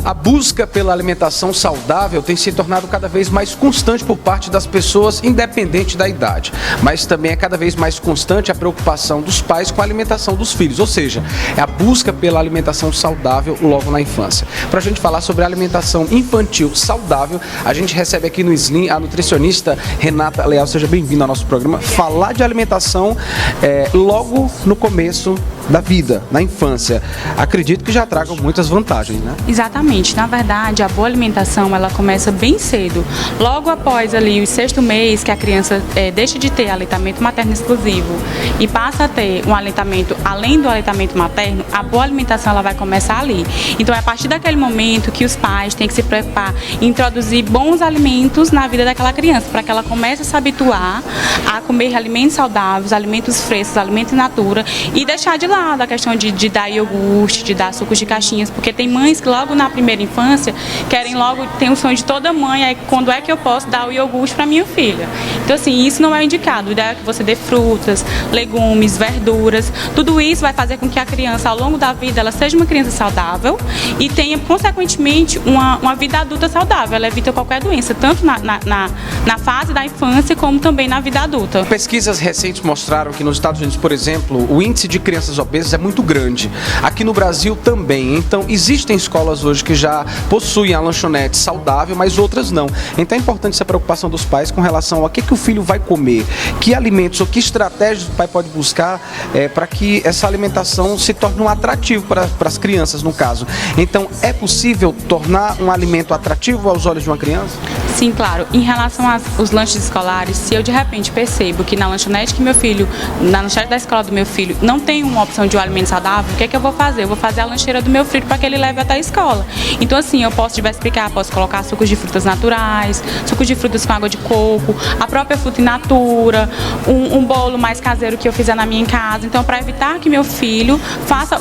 A busca pela alimentação saudável tem se tornado cada vez mais constante por parte das pessoas, independente da idade. Mas também é cada vez mais constante a preocupação dos pais com a alimentação dos filhos, ou seja, é a busca pela alimentação saudável logo na infância. Para a gente falar sobre a alimentação infantil saudável, a gente recebe aqui no Slim a nutricionista Renata Leal. Seja bem-vinda ao nosso programa. Falar de alimentação logo no começo da vida, na infância, acredito que já tragam muitas vantagens, né? Exatamente. Na verdade, a boa alimentação, ela começa bem cedo. Logo após ali o 6º mês, que a criança deixa de ter aleitamento materno exclusivo e passa a ter um aleitamento além do aleitamento materno, a boa alimentação ela vai começar ali. Então, é a partir daquele momento que os pais têm que se preocupar em introduzir bons alimentos na vida daquela criança, para que ela comece a se habituar a comer alimentos saudáveis, alimentos frescos, alimentos in natura, e deixar de lado a questão de dar iogurte, de dar sucos de caixinhas, porque tem mães que logo na primeira infância querem logo, tem um sonho de toda mãe, é quando é que eu posso dar o iogurte para minha filha. Então assim, isso não é indicado. O ideal é que você dê frutas, legumes, verduras, tudo isso vai fazer com que a criança ao longo da vida ela seja uma criança saudável e tenha consequentemente uma vida adulta saudável. Ela evita qualquer doença, tanto na fase da infância como também na vida adulta. Pesquisas recentes mostraram que nos Estados Unidos, por exemplo, o índice de crianças obesas é muito grande. Aqui no Brasil também. Então, existem escolas hoje que já possuem a lanchonete saudável, mas outras não. Então, é importante essa preocupação dos pais com relação ao que o filho vai comer, que alimentos ou que estratégias o pai pode buscar para que essa alimentação se torne um atrativo para as crianças, no caso. Então, é possível tornar um alimento atrativo aos olhos de uma criança? Sim, claro. Em relação aos lanches escolares, se eu de repente percebo que na lanchonete na lanchonete da escola do meu filho, não tem uma opção de um alimento saudável, o que é que eu vou fazer? Eu vou fazer a lancheira do meu filho para que ele leve até a escola. Então assim, eu posso diversificar, posso colocar sucos de frutas naturais, sucos de frutas com água de coco, a própria fruta in natura, um bolo mais caseiro que eu fizer na minha casa. Então, para evitar que meu filho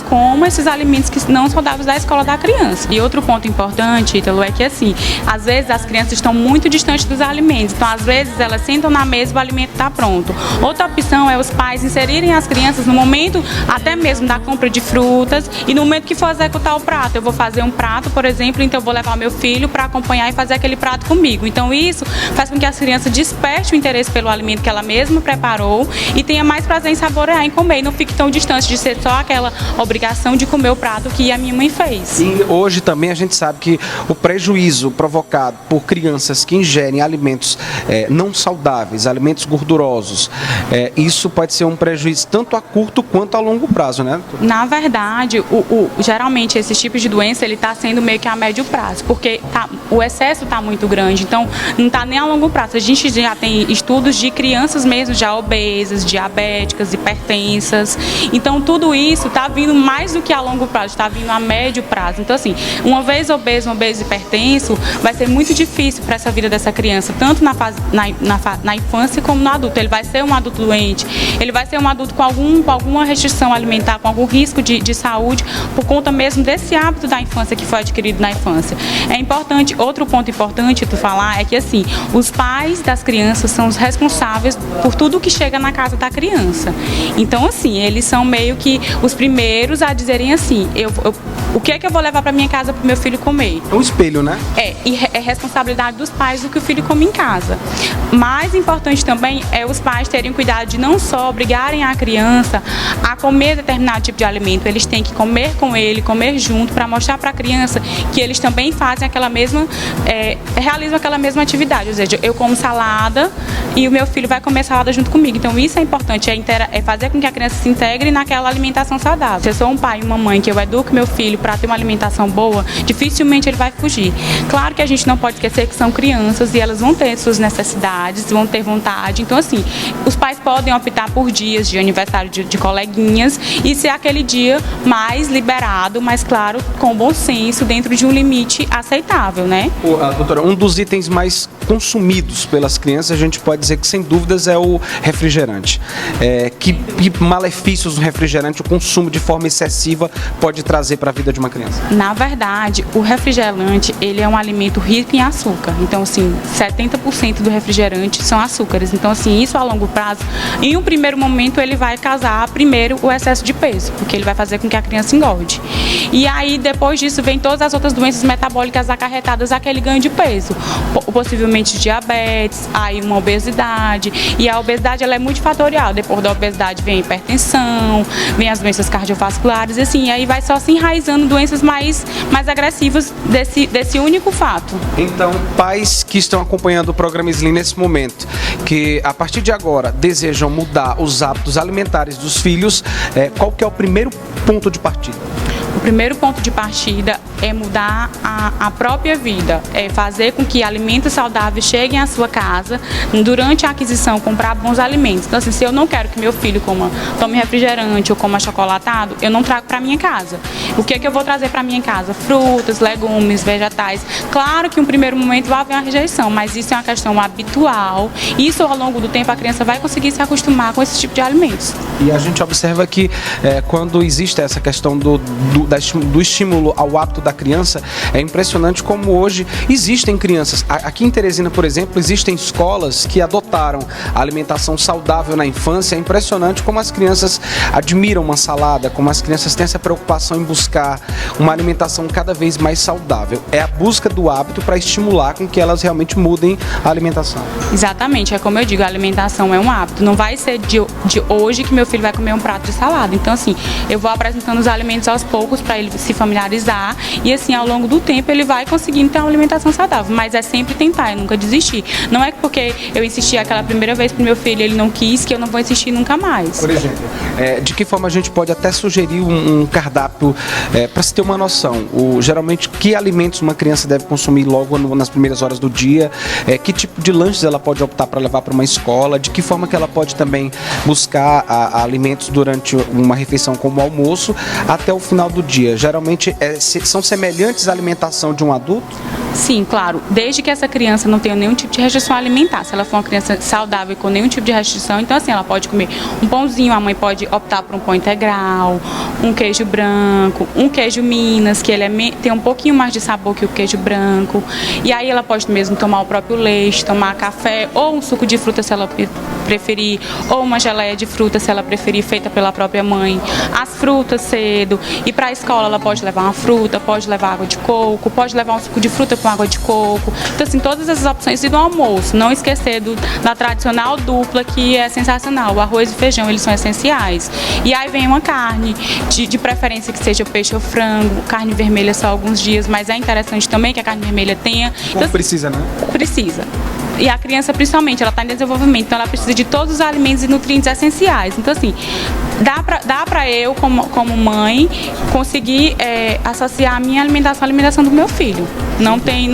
coma esses alimentos que não saudáveis da escola da criança. E outro ponto importante, Ítalo, é que assim, às vezes as crianças estão muito distantes dos alimentos. Então, às vezes elas sentam na mesa e o alimento está pronto. Outra opção é os pais inserirem as crianças no momento até mesmo da compra de frutas e no momento que for executar o prato. Eu vou fazer um prato, por exemplo, então eu vou levar o meu filho para acompanhar e fazer aquele prato comigo. Então isso faz com que as crianças despertem o interesse pelo alimento que ela mesma preparou e tenha mais prazer em saborear, em comer, e não fique tão distante de ser só aquela obrigação de comer o prato que a minha mãe fez. E hoje também a gente sabe que o prejuízo provocado por crianças que ingerem alimentos não saudáveis, alimentos gordurosos, isso pode ser um prejuízo tanto a curto quanto a longo prazo, né? Na verdade, geralmente esses tipos de doença ele está sendo meio que a médio prazo, porque o excesso está muito grande, então não está nem a longo prazo. A gente já tem estudos de crianças mesmo já obesas, diabéticas, hipertensas, então tudo isso está vindo mais do que a longo prazo, está vindo a médio prazo. Então assim, uma vez obeso, hipertenso, vai ser muito difícil para essa vida dessa criança, tanto na infância como no adulto. Ele vai ser um adulto doente, ele vai ser um adulto com alguma restrição alimentar, com algum risco de saúde, por conta mesmo desse hábito da infância que foi adquirido na infância. É importante, outro ponto importante tu falar é que assim, os pais das crianças são os responsáveis por tudo que chega na casa da criança. Então assim, eles são meio que os primeiros a dizerem assim, o que é que eu vou levar para minha casa para o meu filho comer? É um espelho, né? E é responsabilidade dos pais do que o filho come em casa. Mais importante também é os pais terem cuidado de não só obrigarem a criança a comer determinado tipo de alimento, eles têm que comer com ele, comer junto, para mostrar para a criança que eles também fazem aquela mesma, realizam aquela mesma atividade. Ou seja, eu como salada e o meu filho vai comer salada junto comigo. Então isso é importante, é fazer com que a criança se integre naquela alimentação saudável. Se eu sou um pai e uma mãe que eu educo meu filho para ter uma alimentação boa, dificilmente ele vai fugir. Claro que a gente não pode esquecer que são crianças e elas vão ter suas necessidades, vão ter vontade. Então assim, os pais podem optar por dias de aniversário de coleguinhas e ser aquele dia mais liberado, mas claro, com bom senso, dentro de um limite aceitável, né? Doutora, um dos itens mais consumidos pelas crianças, a gente pode dizer que sem dúvidas é o refrigerante. Que malefícios o refrigerante, o consumo de forma excessiva pode trazer para a vida vida de uma criança? Na verdade, o refrigerante, ele é um alimento rico em açúcar. Então, assim, 70% do refrigerante são açúcares. Então, assim, isso a longo prazo, em um primeiro momento, ele vai causar primeiro o excesso de peso, porque ele vai fazer com que a criança engorde. E aí, depois disso, vem todas as outras doenças metabólicas acarretadas àquele ganho de peso. Possivelmente diabetes, aí uma obesidade. E a obesidade, ela é multifatorial. Depois da obesidade vem a hipertensão, vem as doenças cardiovasculares, e assim, aí vai só se enraizando doenças mais agressivas desse único fato. Então, pais que estão acompanhando o programa Slim nesse momento, que a partir de agora desejam mudar os hábitos alimentares dos filhos, qual que é o primeiro ponto de partida? O primeiro ponto de partida é mudar a própria vida, é fazer com que alimentos saudáveis cheguem à sua casa, durante a aquisição, comprar bons alimentos. Então, assim, se eu não quero que meu filho tome refrigerante ou coma chocolatado, eu não trago para minha casa. O que é que eu vou trazer para minha casa? Frutas, legumes, vegetais. Claro que em um primeiro momento vai haver uma rejeição, mas isso é uma questão habitual. Isso, ao longo do tempo, a criança vai conseguir se acostumar com esse tipo de alimentos. E a gente observa que quando existe essa questão do estímulo ao hábito da criança, é impressionante como hoje existem crianças. Aqui em Teresina, por exemplo, existem escolas que adotaram a alimentação saudável na infância. É impressionante como as crianças admiram uma salada, como as crianças têm essa preocupação em buscar uma alimentação cada vez mais saudável. É a busca do hábito para estimular com que elas realmente mudem a alimentação. Exatamente, é como eu digo, a alimentação é um hábito. Não vai ser de hoje que meu filho vai comer um prato de salada. Então, assim, eu vou apresentando os alimentos aos poucos para ele se familiarizar e, assim, ao longo do tempo ele vai conseguindo ter uma alimentação saudável. Mas é sempre tentar, é nunca desistir. Não é porque eu insisti aquela primeira vez pro meu filho e ele não quis que eu não vou insistir nunca mais. Por exemplo, de que forma a gente pode até sugerir um cardápio para se ter uma noção? Geralmente, que alimentos uma criança deve consumir logo nas primeiras horas do dia? Que tipo de lanches ela pode optar para levar para uma escola? De que forma que ela pode também buscar alimentos durante uma refeição como o almoço até o final do dia? Geralmente são semelhantes à alimentação de um adulto? Sim, claro. Desde que essa criança não tenha nenhum tipo de restrição alimentar. Se ela for uma criança saudável com nenhum tipo de restrição, então assim, ela pode comer um pãozinho, a mãe pode optar por um pão integral, um queijo branco, um queijo Minas, que ele tem um pouquinho mais de sabor que o queijo branco. E aí ela pode mesmo tomar o próprio leite, tomar café, ou um suco de fruta se ela preferir, ou uma geleia de fruta se ela preferir, feita pela própria mãe. As frutas cedo. E para a escola ela pode levar uma fruta, pode levar água de coco, pode levar um suco de fruta com água de coco. Então, assim, todas essas opções. E do almoço, não esquecer da tradicional dupla, que é sensacional. O arroz e feijão, eles são essenciais. E aí vem uma carne, de preferência que seja peixe ou frango, carne vermelha só alguns dias, mas é interessante também que a carne vermelha tenha. Então, precisa, né? Precisa. E a criança, principalmente, ela está em desenvolvimento, então ela precisa de todos os alimentos e nutrientes essenciais. Então, assim, dá para eu, como mãe, conseguir associar a minha alimentação à alimentação do meu filho. Não tem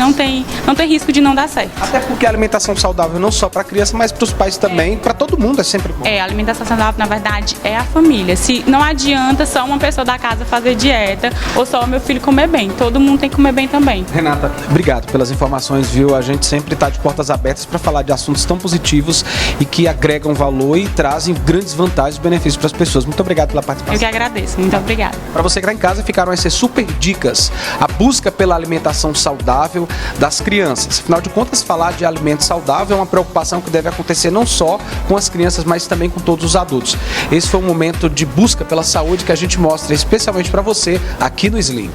risco de não dar certo. Até porque a alimentação saudável não só para a criança, mas para os pais também, para todo mundo é sempre bom. A alimentação saudável, na verdade, é a família. Se não adianta só uma pessoa da casa fazer dieta ou só o meu filho comer bem. Todo mundo tem que comer bem também. Renata, obrigado pelas informações, viu? A gente sempre está de portas abertas para falar de assuntos tão positivos e que agregam valor e trazem grandes vantagens e benefícios para as pessoas. Muito obrigado pela participação. Eu que agradeço. Muito obrigada. Para você que está em casa, ficaram essas super dicas. A busca pela alimentação saudável das crianças. Afinal de contas, falar de alimento saudável é uma preocupação que deve acontecer não só com as crianças, mas também com todos os adultos. Esse foi um momento de busca pela saúde que a gente mostra especialmente para você aqui no Slim.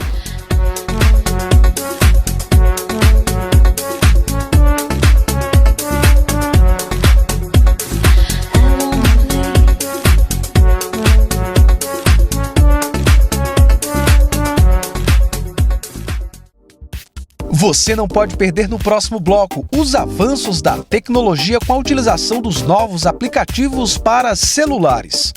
Você não pode perder no próximo bloco os avanços da tecnologia com a utilização dos novos aplicativos para celulares.